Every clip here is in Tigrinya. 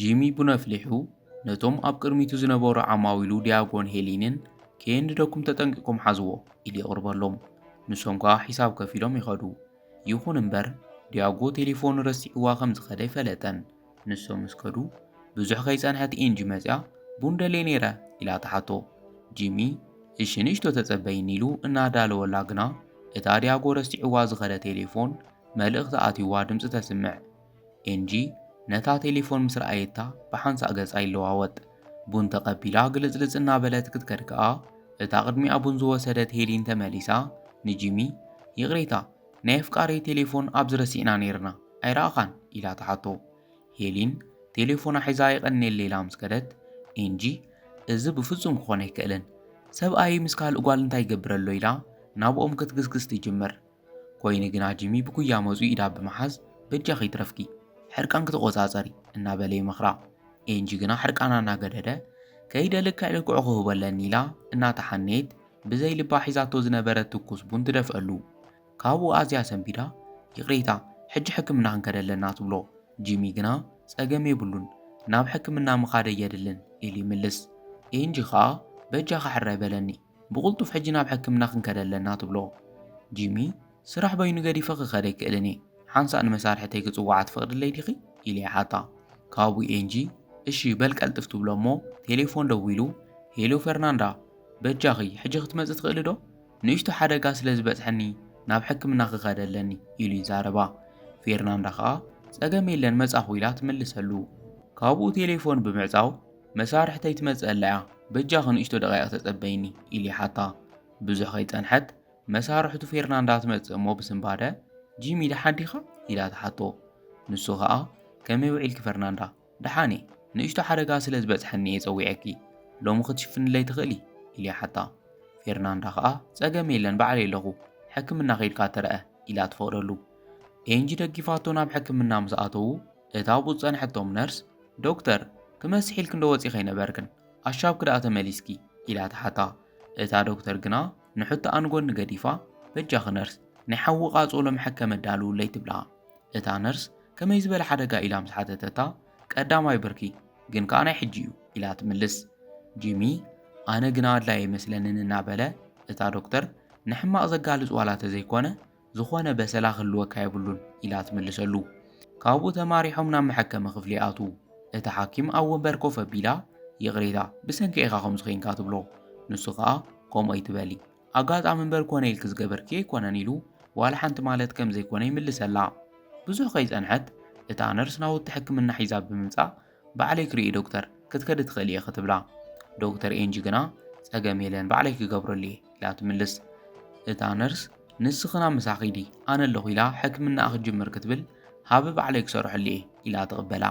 ጂሚ ቡነፍሊሑ ነቶም ኣብ ቅድሚቱ ዝነበሩ ዓማዊሉ ዲያጎን ሄሊንን ከየንድደኩም ተጠንቂቆም ሓዝዎ ኢሉ የቕርበሎም። ንሶም ከዓ ሒሳብ ከፊሎም ይኸዱ። ይኹን እምበር ዲያጎ ቴሌፎኑ ረሲዕዋ ከም ዝኸደ ይፈለጠን። ንሶም ምስ ከዱ ብዙሕ ከይጸንሐት ኤንጂ መጽያ ቡን ደልየ ነይረ ኢላ ተሓቶ። ጂሚ እሺ ንእሽቶ ተጸበይኒ ኢሉ እናዳለወላ ግና እታ ዲያጎ ረሲዕዋ ዝኸደ ቴሌፎን መልእኽቲ ኣትይዋ ድምፂ ተስምዕ። ኤንጂ ነታ ቴሌፎን ምስ ረኣየታ ብሓንሳእ ገጻ ይለዋወጥ። ቡን ተቐቢላ ግልጽልጽ እናበለት ክትከድ ከኣ እታ ቅድሚኣ ቡን ዝወሰደት ሄሊን ተመሊሳ ንጂሚ ይቕሬታ ናይ ኣፍቃረይ ቴሌፎን ኣብ ዝረሲዕና ነይርና ኣይረኣኻን ኢላ ተሓቶ። ሄሊን ቴሌፎና ሒዛ ይቐኒየለ ኢላ ምስ ከደት ኤንጂ እዚ ብፍጹም ክኾነ ኣይክእልን ሰብኣይ ምስ ካልእ ጓል እንታይ ይገብረሎ ኢላ ናብኦም ክትግስግስ ትጅምር። ኮይኑ ግና ጂሚ ብጉያ መፁ ኢዳ ብምሓዝ በጃኺ ትረፍኪ ሕርቃን ክትቆፃፀሪ እናበለ ይመኽራ። ኤንጂ ግና ሕርቃና እናገደደ ከይደ ልክዕ ልክዑ ክህበለኒ ኢላ እናተሓነየት ብዘይ ልባ ሒዛቶ ዝነበረት ትኩስ ቡን ትደፍአሉ። ካብኡ ኣዝያ ሰንቢዳ ይቕሬታ ሕጂ ሕክምና ክንከደለና ትብሎ። ጂሚ ግና ጸገም የብሉን ናብ ሕክምና ምኻደ የድልን ኢሉ ይምልስ። ኤንጂ ከዓ በጃ ኸሕረ በለኒ ብቕልጡፍ ሕጂ ናብ ሕክምና ክንከደለና ትብሎ። ጂሚ ስራሕ በይኑ ገዲፈ ክኸደ ይክእልን እየ ሓንሳእ ንመሳርሕተይ ክጽዋዓ ትፈቕድለይ ዲኺ ኢሉ ይሓታ። ካብኡ ኤንጂ እሺ በልቀልጥፍ ትብሎ እሞ ቴሌፎን ደው ኢሉ ሄሎ ፈርናንዳ በጃኺ ሕጂ ክትመጽእ ትኽእል ዶ ንእሽቶ ሓደጋ ስለ ዝበጽሐኒ ናብ ሕክምና ክኸደለኒ ኢሉ ይዛረባ። ፌርናንዳ ከዓ ጸገም የለን መጻኹ ኢላ ትምልሰሉ። ካብኡ ቴሌፎን ብምዕጻው መሳርሕተይ ትመጽእ ኣላ እያ በጃኺ ንእሽቶ ደቓይቕ ተጸበይኒ ኢሉ ይሓታ። ብዙሕ ከይጸንሐት መሳርሕቱ ፌርናንዳ ትመጽእ እሞ ብስምባደ ጂሚ ደሓን ዲኻ ኢላ ተሓቶ። ንሱ ከዓ ከመይ ውዒልኪ ፈርናንዳ ደሓኔ ንእሽቶ ሓደጋ ስለ ዝበጽሐኒ እየ ጸዊዐኪ ሎሚ ክትሽፍንለይ ትኽእሊ ኢሉ ይሓታ። ፌርናንዳ ከዓ ጸገም የለን ባዕለይ ኣለኹ ሕክምና ከይድካ ትረአ ኢላ ትፈቕደሉ። ኤንጂ ደጊፋቶ ናብ ሕክምና ምስ ኣተዉ እታ ቡጥ ጸንሐቶም ነርስ ዶክተር ክመስሕ ኢልክ እንዶ ወፂኸ ይነበርክን ኣሻብ ክዳኣ ተመሊስኪ ኢላ ተሓታ። እታ ዶክተር ግና ንሕቶ ኣንጎኒ ገዲፋ በጃኺ ነርስ ናይ ሓዊ ቃጾሎ መሐከም ኣዳልውለይ ትብላ። እታ ነርስ ከመይ ዝበለ ሓደጋ ኢላ ምስ ሓተተታ ቀዳማይ ብርኪ ግን ከዓ ናይ ሕጂ እዩ ኢላ ትምልስ። ጂሚ ኣነ ግና ኣድላይ ኣይመስለንን እናበለ እታ ዶክተር ንሕማቕ ዘጋልጽ ዋላ ተዘይኮነ ዝኾነ በሰላ ክህልወካ የብሉን ኢላ ትምልሰሉ። ካብኡ ተማሪሖም ናብ መሐከመ ክፍሊ ኣትዉ። እታ ሓኪም ኣብ ወንበር ኮፍ ኣቢላ ይቕሬታ ብሰንኪ ኢኻ ከምዚ ኮንካ ትብሎ። ንሱ ከዓ ከምኡ ኣይትበሊ ኣጋጣሚ እምበር ኮነ ኢልክ ዝገበርኪ ኣይኮነን ኢሉ ዋላ ሓንቲ ማለት ከም ዘይኮነ ይምልሰላ። ብዙሕ ከይጸንሐት እታ ነርስ ናውቲ ሕክምና ሒዛ ብምምጻእ ባዕለይ ክርኢ ዶክተር ክትከድ ትኽእል እየ ክትብላ። ዶክተር ኤንጂ ግና ጸገም የለን ባዕለይ ክገብረሉ እየ ኢላ ትምልስ። እታ ነርስ ንስኽና መሳኺዲ ኣነ ኣለኹ ኢላ ሕክምና ክትጅምር ክትብል ሃበ ባዕለይ ክሰርሐሉ እየ ኢላ ትቕበላ።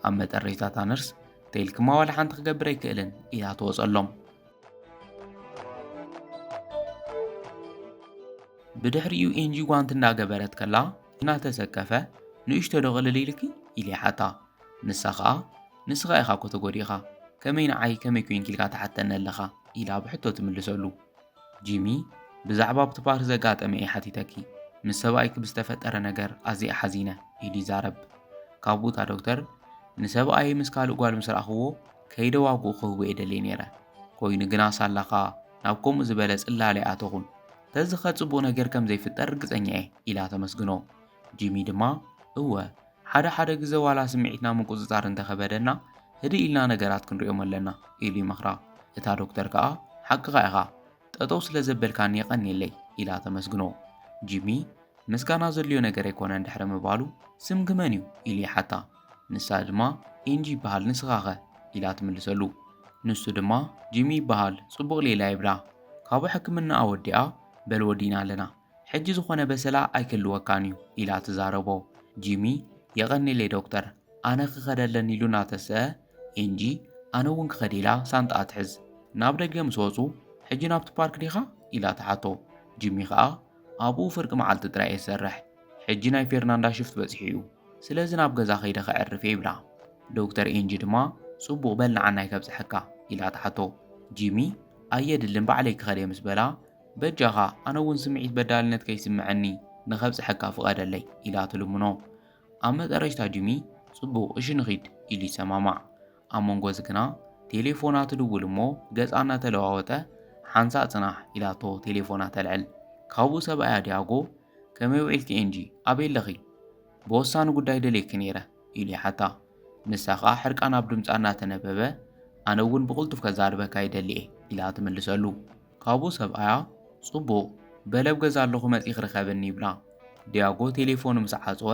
ኣብ መጠረሽታ እታ ነርስ ተይልክማ ዋላ ሓንቲ ክገብር ኣይክእልን ኢላ ትወጸሎም። ብድሕሪኡ ኤንጂ ጓንቲ እንዳገበረት ከላ እናተሰከፈ ንእሽቶ ደቕልል ኢልኪ ኢሉ ይሓታ። ንሳ ከዓ ንስኻ ኢኻ እኮ ተጎዲኻ ከመይ ንዓይ ከመይ ኮንኪ ኢልካ ተሓተኒ ኣለኻ ኢላ ብሕቶ ትምልሰሉ። ጂሚ ብዛዕባ ኣብቲ ፓርክ ዘጋጠመ እየ ሓቲተኪ ምስ ሰብኣይክ ብዝተፈጠረ ነገር ኣዝየ ሓዚነ ኢሉ ይዛረብ። ካብኡ እታ ዶክተር ንሰብኣይ ምስ ካልእ ጓል ምስ ረኣኽዎ ከይደዋግኡ ክህቡ እየ ደልየ ነይረ ኮይኑ ግና ሳላኻ ናብ ከምኡ ዝበለ ጽላለይ ኣተኹን ተዝኸ ጽቡቕ ነገር ከም ዘይፍጠር ርግጸኛ እየ ኢላ ተመስግኖ። ጂሚ ድማ እወ ሓደ ግዜ ዋላ ስምዒትና ምቁጽጻር እንተኸበደና ህዲ ኢልና ነገራት ክንሪኦም ኣለና ኢሉ ይመኽራ። እታ ዶክተር ከዓ ሓቂኻ ኢኻ ጠጠው ስለ ዘበልካኒ የቐኒየለይ ኢላ ተመስግኖ። ጂሚ ምስጋና ዘልዮ ነገር ኣይኮነ እንድሕሪ ምባሉ ስም ግመን እዩ ኢሉ ይሓታ። ንሳ ድማ ኤንጂ ይበሃል ንስኻኸ ኢላ ትምልሰሉ። ንሱ ድማ ጂሚ ይበሃል ጽቡቕ ሌላ ይብላ። ካብኡ ሕክምና ኣወዲኣ በል ወዲና ኣለና ሕጂ ዝኾነ በሰላ ኣይክልወካን እዩ ኢላ ትዛረቦ። ጂሚ የቐኒለይ ዶክተር ኣነ ክኸደለኒ ኢሉ እናተስአ ኤንጂ ኣነ እውን ክኸድ ኢላ ሳንጣ ትሕዝ። ናብ ደገ ምስ ወፁ ሕጂ ናብቲ ፓርክ ዲኻ ኢላ ተሓቶ። ጂሚ ከዓ ኣብኡ ፍርቂ መዓልቲ ጥራይ እየ ዝሰርሕ ሕጂ ናይ ፌርናንዳ ሽፍት በፂሑ እዩ ስለዚ ናብ ገዛ ከይደ ኸዕርፍ እየ ይብላ። ዶክተር ኤንጂ ድማ ጽቡቕ በል ንዓናይ ከብፅሐካ ኢላ ተሓቶ። ጂሚ ኣየድልን ባዕለይ ክኸደ ምስ በላ በጃኻ ኣነ እውን ስምዒት በዳልነት ከይስምዐኒ ንኸብፅሐካ ፍቐደለይ ኢላ ትልምኖ። ኣብ መጠረሽታ ጂሚ ጽቡቕ እሺ ንኺድ ኢሉ ይሰማማዕ። ኣብ መንጎ እዚ ግና ቴሌፎና ትድውል እሞ ገጻ እናተለዋወጠ ሓንሳእ ጽናሕ ኢላቶ ቴሌፎና ተልዕል። ካብኡ ሰብኣያ ዲያጎ ከመይ ውዒልኪ ኤንጂ ኣበይ ኣለኺ ብወሳኒ ጉዳይ ደልየኪ ነይረ ኢሉ ይሓታ። ንሳ ኸኣ ሕርቃን ኣብ ድምጻ እናተነበበ ኣነ እውን ብቕልጡፍ ከዛርበካ ይደሊ እየ ኢላ ትምልሰሉ። ካብኡ ሰብኣያ ጽቡቕ በለብ ገዛ ኣለኹ መጺእ ክርከበኒ ይብላ። ዲያጎ ቴሌፎኑ ምስ ዓጽወ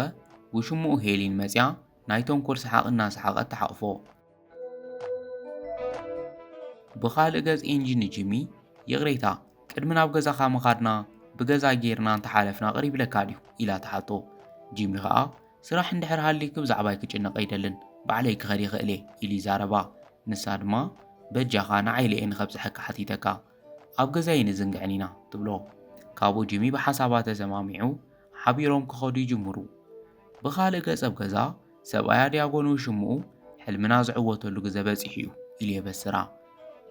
ውሽሙኡ ሄሊን መጺያ ናይ ተንኰል ሰሓቕ እናሰሓቐት ተሓቕፎ። ብኻልእ ገጽ ኤንጂ ንጂሚ ይቕሬታ ቅድሚ ናብ ገዛኻ ምኻድና ብገዛ ጌርና እንተሓለፍና ቐሪብ ለካ ድዩ ኢላ ተሓቶ። ጂሚ ኸኣ ስራሕ እንድሕር ሃልይክ ብዛዕባይ ክጭንቕ ኣይደልን ባዕለይ ክኸድ ይኽእል እየ ኢሉ ይዛረባ። ንሳ ድማ በጃኻ ንዓይለ እየ ንኸብፅሐካ ሓቲተካ ኣብ ገዛይ ንዝንግዕን ኢና ትብሎ። ካብኡ ጂሚ ብሓሳባ ተሰማሚዑ ሓቢሮም ክኸዱ ይጅምሩ። ብኻልእ ገጽ ኣብ ገዛ ሰብኣያ ዲያጎን ውሽሙኡ ሕልምና ዝዕወተሉ ግዜ በፂሑ እዩ ኢሉ የበስራ።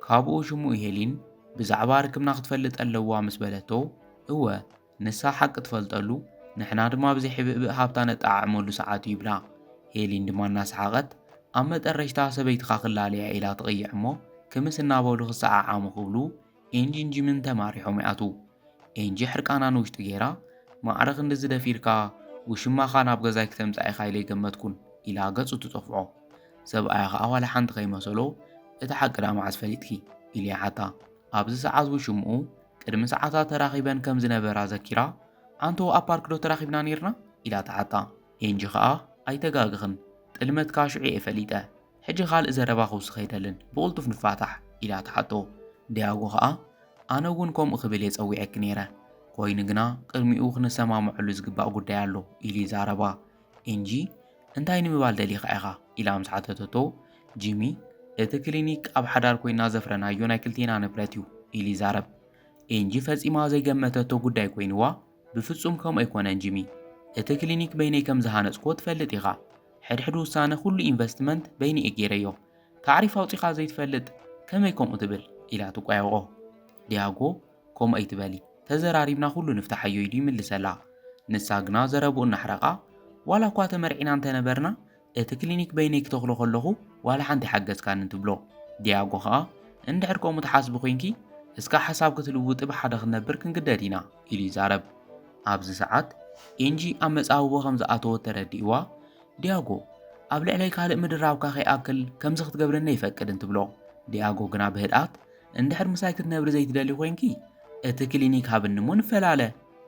ካብኡ ሽሙኡ ሄሊን ብዛዕባ ርክብና ክትፈልጥ ኣለዋ ምስ በለቶ እወ ንሳ ሓቂ ትፈልጠሉ ንሕና ድማ ብዘይሕብእብእ ሃብታ ነጠዓዕመሉ ሰዓት እዩ ይብላ። ሄሊን ድማ እናሰሓቐት ኣብ መጠረሽታ ሰበይትኻ ክላለያ ኢላ ትቕይዕ እሞ ክምስ እናበሉ ክሰዓዓሙ ክብሉ ኤንጂን ጂምን ተማሪሖም ይኣቱ። ኤንጂ ሕርቃና ንውሽጢ ጌራ ማዕረኽ እንድዝደፊርካ ውሽማኻ ናብ ገዛይ ክተምጻእ ኢኻ ኢለ ይገመትኩን ኢላ ገጹ ትጸፍዖ። ሰብኣያ ኸኣ ዋላ ሓንቲ ከይመሰሎ እቲ ሓቂ ዳ መዓዝ ፈሊጥኪ ኢሉ ይሓታ። ኣብዚ ሰዓት ውሽምኡ ቅድሚ ሰዓታት ተራኺበን ከም ዝነበራ ዘኪራ ኣንቶ ኣብ ፓርክ ዶ ተራኺብና ነርና ኢላ ተሓታ። ኤንጂ ኸኣ ኣይተጋግኽን ጥልመትካ ሽዑ የፈሊጠ ሕጂ ካልእ ዘረባ ክውስኽ ኣይደልን ብቕልጡፍ ንፋታሕ ኢላ ተሓቶ። ዲያጎ ኸኣ ኣነ እውን ከምኡ ክብል የጸዊዐኪ ነይረ ኮይኑ ግና ቅድሚኡ ክንሰማምዐሉ ዝግባእ ጉዳይ ኣሎ ኢሉ ይዛረባ። ኤንጂ እንታይ ንምባል ደሊኻ ኢኻ ኢላ ምስ ሓተተቶ ጂሚ እቲ ክሊኒክ ኣብ ሓዳር ኮይና ዘፍረናዮ ናይ ክልቴና ንብረት እዩ ኢሉ ይዛረብ። ኤንጂ ፈጺማ ዘይገመተቶ ጉዳይ ኮይኑዋ ብፍጹም ከምኡ ኣይኮነን ጂሚ እቲ ክሊኒክ በይነይ ከም ዝሃነጽኮ ትፈልጥ ኢኻ ሕድሕድ ውሳነ ኩሉ ኢንቨስትመንት በይኒ እየ ገይረዮ ታዕሪፍ ኣውፂኻ ዘይትፈልጥ ከመይ ከምኡ ትብል ኢላ ትቋየቆ። ዲያጎ ከምኡ ኣይትበሊ ተዘራሪብና ኩሉ ንፍታሐዮ ኢሉ ይምልሰላ። ንሳ ግና ዘረብኡ እናሕረቓ ዋላ እኳ ተመርዒና እንተነበርና እቲ ክሊኒክ በይነይ ክተኽሎ ከለኹ ዋላ ሓንቲ ሓገዝካን እንትብሎ። ዲያጎ ኸኣ እንድሕር ከምኡ ተሓስቢ ኮንኪ እስካ ሓሳብ ክትልውጥ ብሓደ ክትነብር ክንግደድ ኢና ኢሉ ይዛረብ። ኣብዚ ሰዓት ኤንጂ ኣብ መጻውቦ ከም ዝኣተወ ተረዲእዋ ዲያጎ ኣብ ልዕለይ ካልእ ምድራብካ ከይኣክል ከምዚ ክትገብረና ይፈቅድ እንትብሎ። ዲያጎ ግና ብህድኣት እንድሕር ምሳይ ክትነብሪ ዘይትደሊ ኮንኪ እቲ ክሊኒክ ሃብኒ እሞ ንፈላለ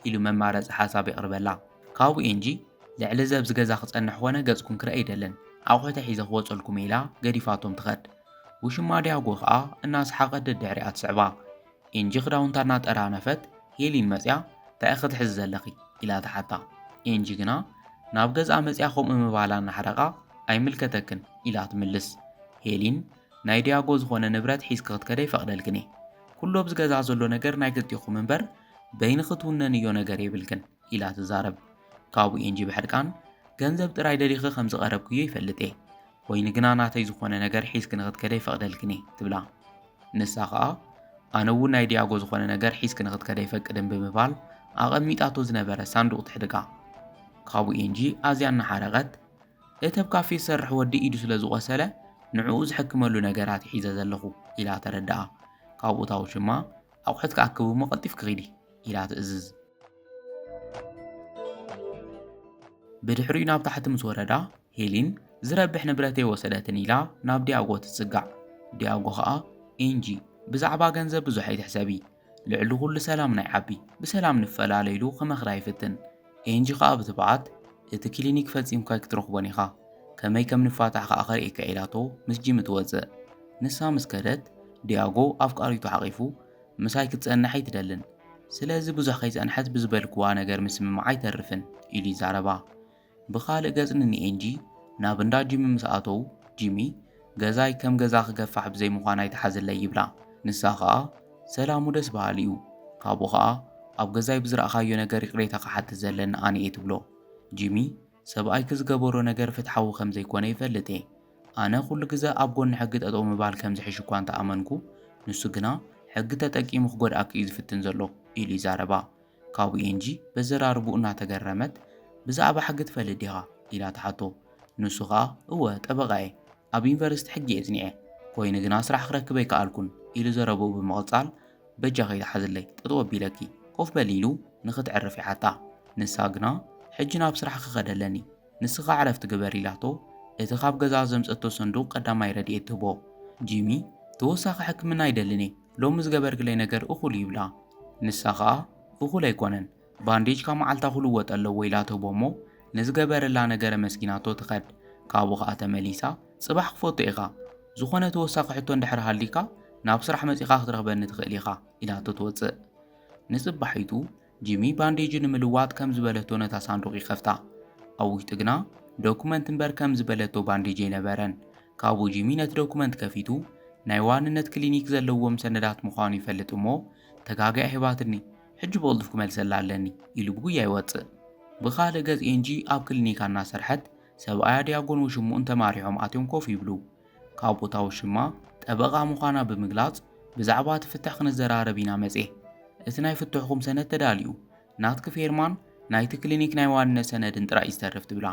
ኢሉ መማረፂ ሓሳብ የቕርበላ። ካብኡ ኤንጂ ልዕሊ ዘብዚ ገዛ ክጸንሕ ኾነ ገጽኩም ክርአ ኣይደልን ኣቑሑተ ሒዘ ክወጸልኩም ኢላ ገዲፋቶም ትኸድ። ውሽማ ዲያጎ ኸኣ እናሰሓቐት ደድሕሪኣ ትስዕባ። ኤንጂ ክዳውንታ እናጠራነፈት ሄሊን መጽያ እንታይ ክትሕዝ ዘለኺ ኢላ ተሓታ። ኤንጂ ግና ናብ ገዛ መጽያ ከምኡ ምባላ እናሕረቓ ኣይምልከተክን ኢላ ትምልስ። ሄሊን ናይ ዲያጎ ዝኾነ ንብረት ሒዝኪ ክትከደ ይፈቕደልክን ኩሉ ኣብዚ ገዛ ዘሎ ነገር ናይ ክልቲኹም እምበር በይኒ ክትውነንዮ ነገር የብልክን ኢላ ትዛረብ። ካብኡ ኤንጂ ብሕርቃን ገንዘብ ጥራይ ደሊኺ ከም ዝቐረብክዮ ይፈልጥ እየ ኮይኑ ግና ናተይ ዝኾነ ነገር ሒዝኪ ንኽትከደ ይፈቕደልክን ትብላ። ንሳ ኸኣ ኣነ እውን ናይ ዲያጎ ዝኾነ ነገር ሒዝኪ ንኽትከደ ይፈቅድን ብምባል ኣቐሚጣቶ ዝነበረ ሳንዱቕ ትሕድጋ። ካብኡ ኤንጂ ኣዝያ እናሓረቐት እቲ ኣብ ካፌ ዝሰርሕ ወዲ ኢዱ ስለ ዝቖሰለ ንዕኡ ዝሕክመሉ ነገራት ሒዘ ዘለኹ ኢላ ተረድኣ። ካብኡ ታውሽማ ኣቑሑት ክኣክቡ እሞ ቀልጢፍ ክኺዲ ኢላ ትእዝዝ። ብድሕሪኡ ናብ ታሕቲ ምስ ወረዳ ሄሊን ዝረብሕ ንብረተይ ወሰደትን ኢላ ናብ ዲያጎ ትጽጋዕ። ዲያጎ ኸኣ ኤንጂ ብዛዕባ ገንዘብ ብዙሕ ኣይትሕሰቢ ልዕሊ ኩሉ ሰላም ናይ ዓቢ ብሰላም ንፈላለይሉ ክመኽራ ይፍትን። ኤንጂ ኸኣ ብትብዓት እቲ ክሊኒክ ፈጺምካ ክትረኽቦን ኢኻ ከመይ ከም ንፋታሕ ኸኣ ኸርእየካ ኢላቶ ምስ ጂሚ ትወፅእ። ንሳ ምስ ከደት ዲያጎ ኣብ ቃሪቱ ሓቒፉ ምሳይ ክትጸንሕ ኣይትደልን ስለዚ ብዙሕ ከይጸንሐት ብዝበልክዋ ነገር ምስምማዕ ኣይተርፍን ኢሉ ይዛረባ። ብኻልእ ገጽ ንኤንጂ ናብ እንዳ ጂሚ ምስ ኣተው ጂሚ ገዛይ ከም ገዛ ክገፋሕ ብዘይምዃን ኣይተሓዝለይ ይብላ። ንሳ ኸኣ ሰላሙ ደስ በሃሊ እዩ ካብኡ ኸኣ ኣብ ገዛይ ብዝረኣኻዮ ነገር ይቕሬታ ክሓትት ዘለና ኣነ እየ ትብሎ። ጂሚ ሰብኣይ ክዝገበሮ ነገር ፍትሓዊ ከም ዘይኮነ ይፈልጥ እየ ኣነ ኩሉ ግዜ ኣብ ጎኒ ሕጊ ጠጠው ምባል ከም ዝሕሽ እኳ እንተኣመንኩ ንሱ ግና ሕጊ ተጠቂሙ ክጎድኣኪ እዩ ዝፍትን ዘሎ ኢሉ ይዛረባ። ካብኡ ኤንጂ በዘራርቡኡ እናተገረመት ብዛዕባ ሕጊ ትፈልጥ ዲኻ ኢላ ተሓቶ። ንሱ ኸኣ እወ ጠበቓየ ኣብ ዩኒቨርሲቲ ሕጊ እየ ዝኒዐ ኮይኑ ግና ስራሕ ክረክብ ኣይከኣልኩን ኢሉ ዘረቡ ብምቕጻል በጃ ከይትሓዝለይ ጥጥ ወቢለኪ ኮፍ በሊ ኢሉ ንኽትዕርፍ ይሓታ ንሳ ግና ሕጂ ናብ ስራሕ ክኸደለኒ ንስኻ ዕረፍቲ ግበር ኢላቶ እቲ ካብ ገዛ ዘምፀቶ ሰንዱቕ ቀዳማይ ረድኤት ትህቦ ጂሚ ተወሳኺ ሕክምና ይደልኒ ሎሚ ዝገበርክለይ ነገር እኹል ይብላ ንሳ ኸኣ እኹል ኣይኮነን ባንዴጅ ካብ መዓልታ ክልወጥ ኣለዎ ኢላ ትህቦ እሞ ንዝገበረላ ነገረ መስኪናቶ ትኸድ ካብኡ ኸኣ ተመሊሳ ጽባሕ ክፈቶ ኢኻ ዝኾነ ተወሳኺ ሕቶ እንድሕር ሃሊካ ናብ ስራሕ መጺኻ ክትረኽበኒ ትኽእል ኢኻ ኢላቶ ትወፅእ ንጽባሒቱ ጂሚ ባንዴጅ ንምልዋጥ ከም ዝበለቶ ነታ ሳንዱቕ ይኸፍታ ኣብ ውሽጢ ግና ዶኩመንት እምበር ከም ዝበለቶ ባንዴጅ ኣይነበረን ካብኡ ጂሚ ነቲ ዶኩመንት ከፊቱ ናይ ዋንነት ክሊኒክ ዘለዎም ሰነዳት ምዃኑ ይፈልጥ እሞ ተጋጋይ ሂባትኒ ሕጂ ብቕልጡፍ ክመልሰላ ኣለኒ ኢሉ ብጉያ ይወፅእ ብኻልእ ገጽ ኤንጂ ኣብ ክሊኒካ እናሰርሐት ሰብኣያ ዲያጎን ውሽሙኡን ተማሪሖም ኣትዮም ኮፍ ይብሉ ካብ ቦታ ውሽማ ጠበቓ ምዃና ብምግላጽ ብዛዕባ ትፍትሕ ክንዘራረብ ኢና መጽ እቲ ናይ ፍትሕኩም ሰነድ ተዳልዩ ናትክ ፌርማን ናይቲ ክሊኒክ ናይ ዋንነት ሰነድን ጥራይ ዝተርፍ ትብላ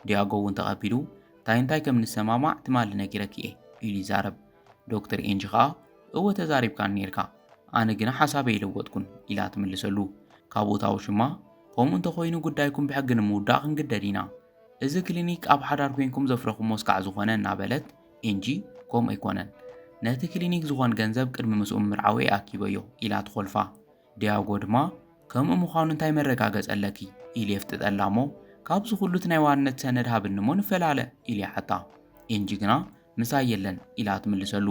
ዲያጎ እውን ተቐቢሉ እንታይ ከም ንሰማማዕ ትማሊ ነጊረክ እየ ኢሉ ይዛረብ ዶክተር ኤንጂ ኸኣ እወ ተዛሪብካ ነርካ ኣነ ግና ሓሳበይ ይለወጥኩን ኢላ ትምልሰሉ ካብ ቦታ ውሽማ ከምኡ እንተኾይኑ ጉዳይኩም ብሕጊ ንምውዳቕ ክንግደድ ኢና እዚ ክሊኒክ ኣብ ሓዳር ኮይንኩም ዘፍረኹሞ ስካዕ ዝኾነ እናበለት ኤንጂ ከምኡ ኣይኮነን ነቲ ክሊኒክ ዝኾን ገንዘብ ቅድሚ ምስኡ ምርዓዊ ኣኪበዮ ኢላ ትኾልፋ ዲያጎ ድማ ከምኡ ምዃኑ እንታይ መረጋገጽ ኣለኪ ኢሉ የፍጥጠላ እሞ ካብዚ ኩሉ እቲ ናይ ዋንነት ሰነድ ሃብኒ እሞ ንፈላለ ኢሉ ይሓታ ኤንጂ ግና ምሳይ የለን ኢላ ትምልሰሉ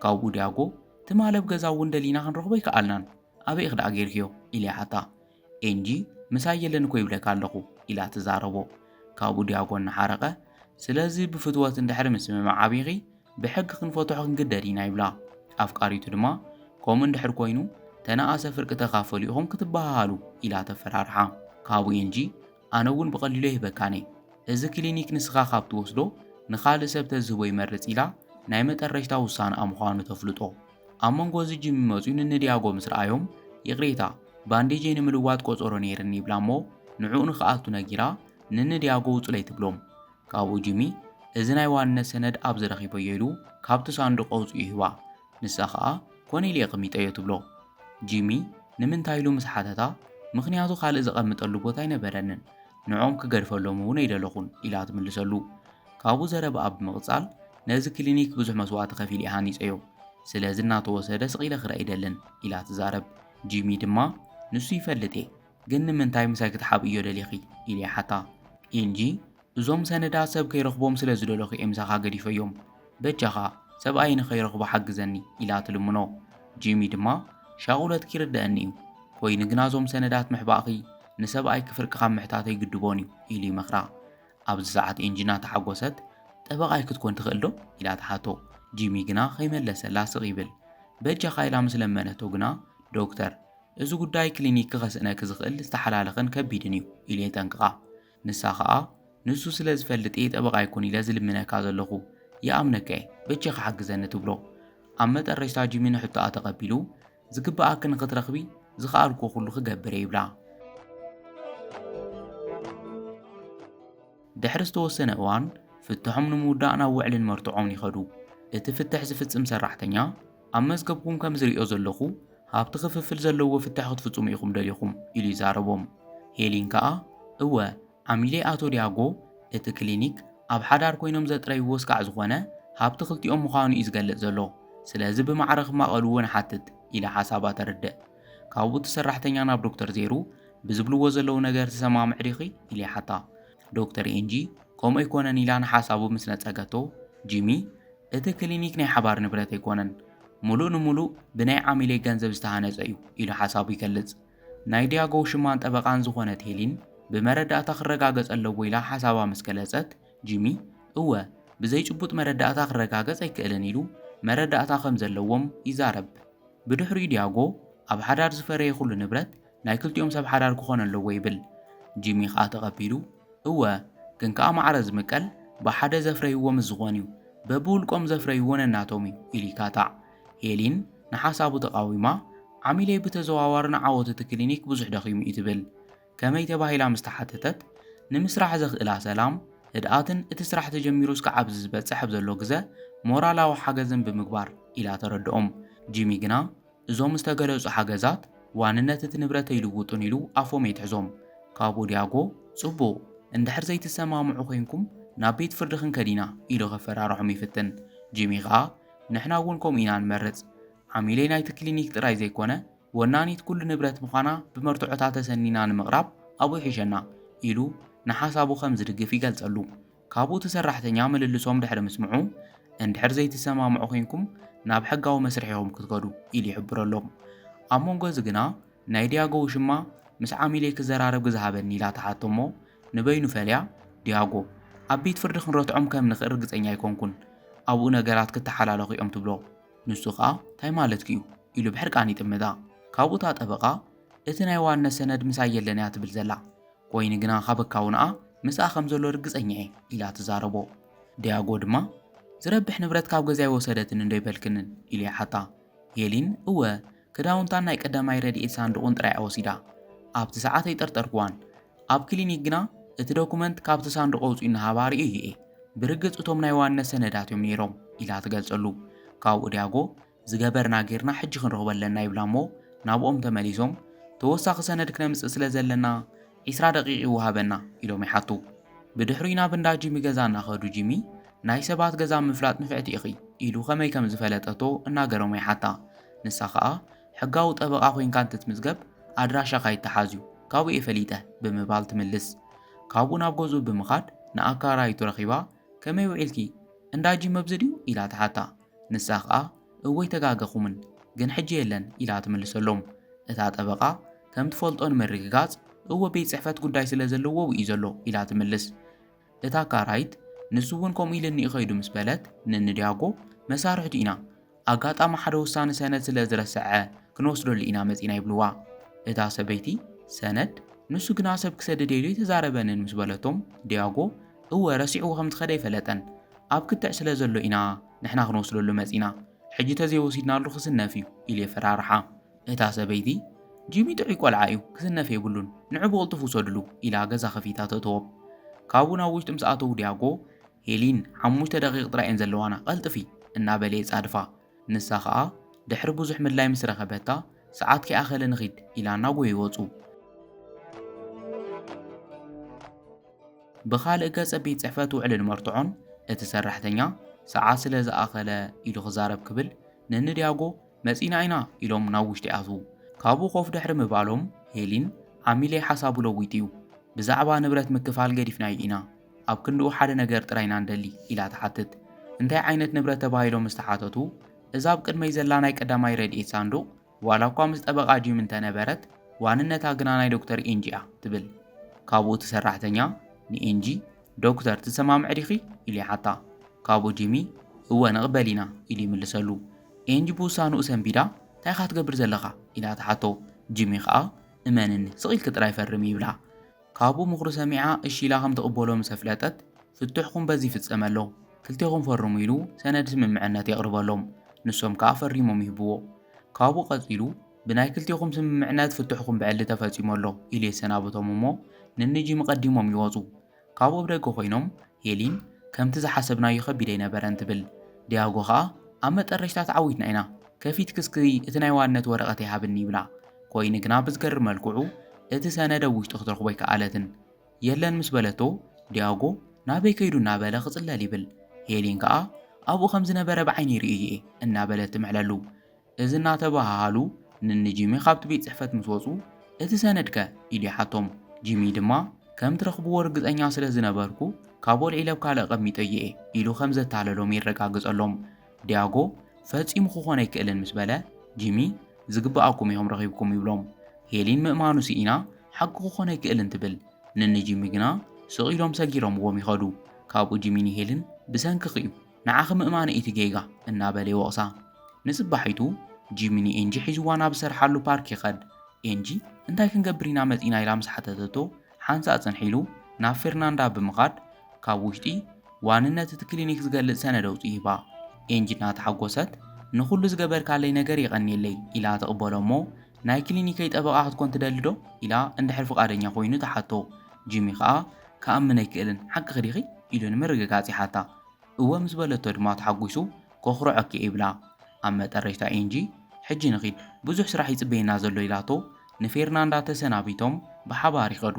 ካብኡ ዲያጎ ትማለብ ገዛ እውን ደሊና ክንረኽቦ ይከኣልናን ኣበይ ክዳእ ጌርክዮ ኢሉ ይሓታ ኤንጂ ምሳይ የለን እኮ ይብለካ ኣለኹ ኢላ ትዛረቦ ካብኡ ዲያጎ እናሓረቐ ስለዚ ብፍትወት እንድሕር ምስምማዕ ዓቢኺ ብሕጊ ክንፈትሖ ክንግደድ ኢና ይብላ ኣፍቃሪቱ ድማ ከምኡ እንድሕር ኮይኑ ተነኣሰ ፍርቂ ተኻፈሉ ኢኹም ክትበሃሃሉ ኢላ ተፈራርሓ ካብኡ ኤንጂ ኣነ እውን ብቐሊሉ ይህበካነ እዚ ክሊኒክ ንስኻ ካብ ትወስዶ ንኻልእ ሰብ ተዝህቦ ይመርጽ ኢላ ናይ መጠረሽታ ውሳነኣ ምዃኑ ተፍልጦ ኣብ መንጎ እዚ ጂሚ መጺኡ ንዲያጎ ምስ ረኣዮም ይቕሬታ ባንዴጀይ ንምልዋጥ ቆፀሮ ነይርኒ ይብላ እሞ ንዕኡ ንኽኣቱ ነጊራ ንዲያጎ ውፅለይ ትብሎም ካብኡ ጂሚ እዚ ናይ ዋንነት ሰነድ ኣብ ዝረኺበዮ ኢሉ ካብቲ ሳንዱቕ ኣውፅኡ ይህባ ንሳ ኸኣ ኮኔልየ ቐሚጠዮ ትብሎ ጂሚ ንምንታይ ኢሉ ምስ ሓተታ ምኽንያቱ ካልእ ዘቐምጠሉ ቦታ ኣይነበረንን ንዖም ክገድፈሎም እውን ኣይደለኹን ኢላ ትምልሰሉ ካብኡ ዘረባ ብምቕጻል ነዚ ክሊኒክ ብዙሕ መስዋዕቲ ከፊል ኢኻ ሃኒፀዮ ስለዚ እናተወሰደ ስቒለ ክረአ ይደልን ኢላ ትዛረብ ጂሚ ድማ ንሱ ይፈልጥ ግን ንምንታይ ምሳይ ክትሓብእዮ ደሊኺ ኢሉ ይሓታ ኤንጂ እዞም ሰነዳት ሰብ ከይረኽቦም ስለ ዝደለኹ እየ ምሳኻ ገዲፈዮም በጃኻ ሰብኣይ ንኸይረኽቦ ሓግዘኒ ኢላ ትልምኖ ጂሚ ድማ ሻቑለት ይርድአኒ እዩ ኮይኑ ግና እዞም ሰነዳት ምሕባእኺ ንሰብኣይ ክፍርቅኻ ምሕታት ኣይግድቦን እዩ ኢሉ ይመኽራ ኣብዚ ሰዓት ኤንጂ እናተሓጐሰት ጠበቓይ ክትኮን ትኽእል ዶ ኢላ ትሓቶ ጂሚ ግና ከይመለሰላ ስቕ ይብል በጃኻ ኢላ ምስ ለመነቶ ግና ዶክተር እዚ ጉዳይ ክሊኒክ ክኸስእነኪ ዝኽእል ዝተሓላለኸን ከቢድን እዩ ኢሉ የጠንቅቓ ንሳ ኸኣ ንሱ ስለ ዝፈልጥ ጠበቓ ይኩን ኢለ ዝልምነካ ዘለኹ ይኣምነከ በጃኻ ሓግዘኒ ትብሎ ኣብ መጠረሽታ ጂሚ ንሕቶኣ ተቐቢሉ ዝግባኣክ ንኽትረኽቢ ዝኸኣልኩ ኩሉ ክገብር ይብላ ድሕሪ ዝተወሰነ እዋን ፍትሖም ንምውዳእ ናብ ውዕልን መርትዖም ይኸዱ እቲ ፍትሕ ዝፍጽም ሰራሕተኛ ኣብ መዝገብኩም ከም ዝሪኦ ዘለኹ ሃብቲ ክፍፍል ዘለዎ ፍትሕ ክትፍጽሙ ኢኹም ደሊኹም ኢሉ ይዛረቦም ሄሊን ከኣ እወ ዓሚሌ ኣቶ ዲያጎ እቲ ክሊኒክ ኣብ ሓዳር ኮይኖም ዘጥረይዎ ስካዕ ዝኾነ ሃብቲ ክልቲኦም ምዃኑ እዩ ዝገልጽ ዘሎ ስለዚ ብማዕረ ክማቐሉ እውን ሓትት ኢላ ሓሳባ ተርድእ ካብኡ እቲ ሰራሕተኛ ናብ ዶክተር ዘይሩ ብዝብልዎ ዘለዉ ነገር ተሰማምዕ ዲኺ ኢሉ ይሓታ ዶክተር ኤንጂ ከምኡ ኣይኮነን ኢላ ንሓሳቡ ምስ ነጸገቶ ጂሚ እቲ ክሊኒክ ናይ ሓባር ንብረት ኣይኮነን ሙሉእ ንሙሉእ ብናይ ዓሚሌ ገንዘብ ዝተሃነጸ እዩ ኢሉ ሓሳቡ ይገልጽ ናይ ዲያጎ ሽማን ጠበቓን ዝኾነት ሄሊን ብመረዳእታ ክረጋገጽ ኣለዎ ኢላ ሓሳባ ምስ ገለጸት ጂሚ እወ ብዘይ ጭቡጥ መረዳእታ ክረጋገጽ ኣይክእልን ኢሉ መረዳእታ ከም ዘለዎም ይዛረብ ብድሕሪኡ ዲያጎ ኣብ ሓዳር ዝፈረየ ኩሉ ንብረት ናይ ክልቲኦም ሰብ ሓዳር ክኾን ኣለዎ ይብል ጂሚ ኸኣ ተቐቢሉ እወ ግን ከኣ ማዕረ ዝምቀል ብሓደ ዘፍረይዎ ምስ ዝኾን እዩ በብውልቆም ዘፍረይዎ ነናቶም እዩ ኢሉ ይካታዕ ሄሊን ንሓሳቡ ተቃዊማ ዓሚለይ ብተዘዋዋሪ ንዓወት እቲ ክሊኒክ ብዙሕ ደኺሙ እዩ ትብል ከመይ ተባሂላ ምስ ተሓተተት ንምስራሕ ዘኽእላ ሰላም ህድኣትን እቲ ስራሕ ተጀሚሩ እስካብ ዝበጽሕ ዘሎ ግዜ ሞራላዊ ሓገዝን ብምግባር ኢላ ተረድኦም። ጂሚ ግና እዞም ዝተገለጹ ሓገዛት ዋንነት እቲ ንብረት ይልውጡን ኢሉ ኣፎም የትሕዞም። ካብኡ ዲያጎ ጽቡቕ እንድሕር ዘይትሰማምዑ ኮይንኩም ናብ ቤት ፍርዲ ክንከድ ኢና ኢሉ ኸፈራርሖም ይፍትን። ጂሚ ኸኣ ንሕና እውን ከምኡ ኢና ንመርጽ ዓሚለይ ናይቲ ክሊኒክ ጥራይ ዘይኮነ ወናኒት ኩሉ ንብረት ምዃና ብመርትዖታት ተሰኒና ንምቕራብ ኣብኡ ይሕሸና ኢሉ ንሓሳቡ ከም ዝድግፍ ይገልጸሉ። ካብኡ እቲ ሰራሕተኛ ምልልሶም ድሕሪ ምስምዑ እንድሕር ዘይትሰማምዑ ኮይንኩም ናብ ሕጋዊ መስርሕ ኢኹም ክትከዱ ኢሉ ይሕብረሎም። ኣብ መንጎ እዚ ግና ናይ ዲያጎ ውሽማ ምስ ዓሚለይ ክዘራረብ ግዝሃበኒ ኢላ ተሓቶሞ ንበይኑ ፈልያ ዲያጎ ኣብ ቤት ፍርዲ ክንረትዖም ከም ንኽእል ርግጸኛ ኣይኮንኩን ኣብኡ ነገራት ክትሓላለኹ እዮም ትብሎ። ንሱ ኸኣ እንታይ ማለት እዩ ኢሉ ብሕርቃን ይጥምታ። ካብኡ እታ ጠበቓ እቲ ናይ ዋነት ሰነድ ምሳይ የለን እያ ትብል ዘላ ኮይኑ ግና ካበካውንኣ ምስኣ ከም ዘሎ ርግጸኛ እየ ኢላ ትዛረቦ። ዲያጎ ድማ ዝረብሕ ንብረት ካብ ገዛይ ወሰደትን እንዶ ይበልክንን ኢሉ ይሓታ። ሄሊን እወ ክዳውንታን ናይ ቀዳማይ ረድኤት ሳንዱቑን ጥራይ ወሲዳ ኣብቲ ሰዓት ኣይጠርጠርክዋን ኣብ ክሊኒክ ግና እቲ ዶኩመንት ካብቲ ሳንዱቕ ወፂኡ እናሃባ ርኢዩ እየ ብርግጽ እቶም ናይ ዋነት ሰነዳት እዮም ነይሮም ኢላ ትገልጸሉ። ካብኡ ዲያጎ ዝገበርና ጌርና ሕጂ ክንረኽቦ ኣለና ይብላ እሞ ናብኦም ተመሊሶም ተወሳኺ ሰነድ ክነምጽእ ስለ ዘለና 20 ደቂቕ ይወሃበና ኢሎም ይሓቱ። ብድሕሪ ናብ እንዳ ጂሚ ገዛ እናኸዱ ጂሚ ናይ ሰባት ገዛ ምፍላጥ ንፍዕቲ ኢኺ ኢሉ ከመይ ከም ዝፈለጠቶ እናገሮም ይሓታ። ንሳ ኸኣ ሕጋዊ ጠበቓ ኮይንካ እንትትምዝገብ ኣድራሻኻ ይተሓዝዩ ካብኡ የፈሊጠ ብምባል ትምልስ። ካብኡ ናብ ገዝኡ ብምኻድ ንኣካራይቱ ረኺባ ከመይ ውዒልኪ እንዳ ጂሚ ኣብዚ ድዩ ኢላ ተሓታ። ንሳ ኸኣ እወይ ተጋገኹምን ግን ሕጂ የለን ኢላ ትምልሰሎም። እታ ጠበቓ ከም ትፈልጦ ንምርግጋጽ እወ ቤት ጽሕፈት ጉዳይ ስለ ዘለዎ እዩ ዘሎ ኢላ ትምልስ። እታ ካራይት ንሱ እውን ከምኡ ኢልኒ ይኸይዱ ምስ በለት ንንዲያጎ መሳርሕቱ ኢና ኣጋጣሚ ሓደ ውሳነ ሰነድ ስለ ዝረስዐ ክንወስደሉ ኢና መጺና ይብልዋ። እታ ሰበይቲ ሰነድ ንሱ ግና ሰብ ክሰድድ ኢሉ የተዛረበንን ምስ በለቶም ዲያጎ እወ ረሲዑ ከም ዝኸደ ይፈለጠን ኣብ ክትዕ ስለ ዘሎ ኢና ንሕና ክንወስደሉ መጺና ሕጂ ተዘይወሲድናሉ ክስነፍ እዩ ኢሉ የፈራርሓ። እታ ሰበይቲ ጂሚ ጥዑይ ቆልዓ እዩ ክስነፍ የብሉን ንዑ ብቕልጡፍ ውሰድሉ ኢላ ገዛ ከፊታ ተእትዎም። ካብኡ ናብ ውሽጢ ምስ ኣተው ዲያጎ ሄሊን 5 ደቂቕ ጥራይን ዘለዋና ቀልጥፊ እናበለ የጻድፋ። ንሳ ኸኣ ድሕሪ ብዙሕ ምድላይ ምስ ረኸበታ ሰዓት ከይኣኸለ ንኺድ ኢላ እናጎዩ ይወፁ። ብኻልእ ገጸ ቤት ጽሕፈት ውዕልን መርትዖን እቲ ሰራሕተኛ ሰዓት ስለ ዝኣኸለ ኢሉ ክዛረብ ክብል ንንዲያጎ መጺና ኢና ኢሎም ናብ ውሽጢ ኣትዉ። ካብኡ ኮፍ ድሕሪ ምባሎም ሄሊን ዓሚለይ ሓሳቡ ለዊጥ እዩ ብዛዕባ ንብረት ምክፋል ገዲፍናዩ ኢና ኣብ ክንድኡ ሓደ ነገር ጥራይና እንደሊ ኢላ ተሓትት። እንታይ ዓይነት ንብረት ተባሂሎም ምስ ተሓተቱ እዛ ኣብ ቅድመይ ዘላ ናይ ቀዳማይ ረድኤት ሳንዱቕ ዋላ እኳ ምስ ጠበቓ ጂሚ እንተነበረት ዋንነታ ግና ናይ ዶክተር ኤንጂ እያ ትብል። ካብኡ እቲ ሰራሕተኛ ንኤንጂ ዶክተር ትሰማምዕ ዲኺ ኢሉ ይሓታ። ካብኡ ጂሚ እወ ንቕበል ኢና ኢሉ ይምልሰሉ። ኤንጂ ብውሳንኡ ሰንቢዳ እንታይ ኻ ትገብር ዘለኻ ኢላ ተሓቶ። ጂሚ ኸኣ እመንኒ ስቒልክ ጥራይ ፈርም ይብላ። ካብኡ ምኽሪ ሰሚዓ እሺ ኢላ ከም ተቕበሎ ምስ ኣፍለጠት ፍቱሕኩም በዚ ይፍጸም ኣሎ ክልቴኹም ፈርሙ ኢሉ ሰነድ ስምምዕነት የቕርበሎም። ንሶም ከዓ ፈሪሞም ይህብዎ። ካብኡ ቀፂሉ ብናይ ክልቴኹም ስምምዕነት ፍቱሕኩም ብዕሊ ተፈጺሙ ኣሎ ኢሉ የሰናበቶም እሞ ንንጂሚ ቀዲሞም ይወፁ። ካብኡ ብደገ ኮይኖም ሄሊን ከምቲ ዝሓሰብናዮ ከቢደ ይነበረን ትብል። ዲያጎ ከዓ ኣብ መጠረሽታ ተዓዊትና ኢና ከፊት ክስክሪ እቲ ናይ ዋነት ወረቐት ይሃብኒ ይብላ። ኮይኑ ግና ብዝገርም መልክዑ እቲ ሰነድ ኣብ ውሽጢ ክትረኽቦ ኣይከኣለትን። የለን ምስ በለቶ ዲያጎ ናበይ ከይዱ እናበለ ክጽለል ይብል። ሄሊን ከዓ ኣብኡ ከም ዝነበረ ብዓይኒ ርኢ እየ እናበለት ትምሕለሉ። እዚ እናተባሃሉ ንንጂሚ ካብቲ ቤት ጽሕፈት ምስ ወፁ እቲ ሰነድከ ኢሉ ይሓቶም። ጂሚ ድማ ከም ትረኽብዎ ርግጸኛ ስለ ዝነበርኩ ካብ ወልዒለብ ካልእ ቐሚጦ እየ ኢሉ ከም ዘተሃለሎም ይረጋግጸሎም። ዲያጎ ፈጺሙ ክኾነ ኣይክእልን ምስ በለ ጂሚ ዝግብኣኩም ኢኹም ረኺብኩም ይብሎም። ሄሊን ምእማኑ ሲኢና ሓቂ ክኾነ ኣይክእልን ትብል። ንንጂሚ ግና ስቒሎም ሰጊሮምዎም ይኸዱ። ካብኡ ጂሚ ንሄልን ብሰንኪ እዩ ንዓኺ ምእማነ ኢቲ ጌጋ እናበለ ይወቕሳ። ንጽባሒቱ ጂሚ ንኤንጂ ሒዝዋ ናብ ዝሰርሓሉ ፓርክ ይኸድ። ኤንጂ እንታይ ክንገብር ኢና መጺና ኢላ ምስ ሓተተቶ ሓንሳ ኣጸንሒሉ ናብ ፌርናንዳ ብምኻድ ካብ ውሽጢ ዋንነት እቲ ክሊኒክ ዝገልጽ ሰነድ ኣውፅኡ ይህባ። ኤንጂ እናተሓጐሰት ንኹሉ ዝገበርካለይ ነገር ይቐኒየለይ ኢላ ተቕበሎ እሞ ናይ ክሊኒከይ ጠበቓ ክትኮን ትደሊ ዶ ኢላ እንድሕር ፍቓደኛ ኮይኑ ተሓቶ። ጂሚ ከዓ ከኣምን ኣይክእልን ሓቂ ኽዲኺ ኢሉ ንምርግጋጽ ይሓታ እወ ምስ በለቶ ድማ ተሓጒሱ ከኽርዖኪ ይብላ ኣብ መጠረሽታ ኤንጂ ሕጂ ንኺድ ብዙሕ ስራሕ ይጽበየና ዘሎ ኢላቶ ንፌርናንዳ ተሰናቢቶም ብሓባር ይኸዱ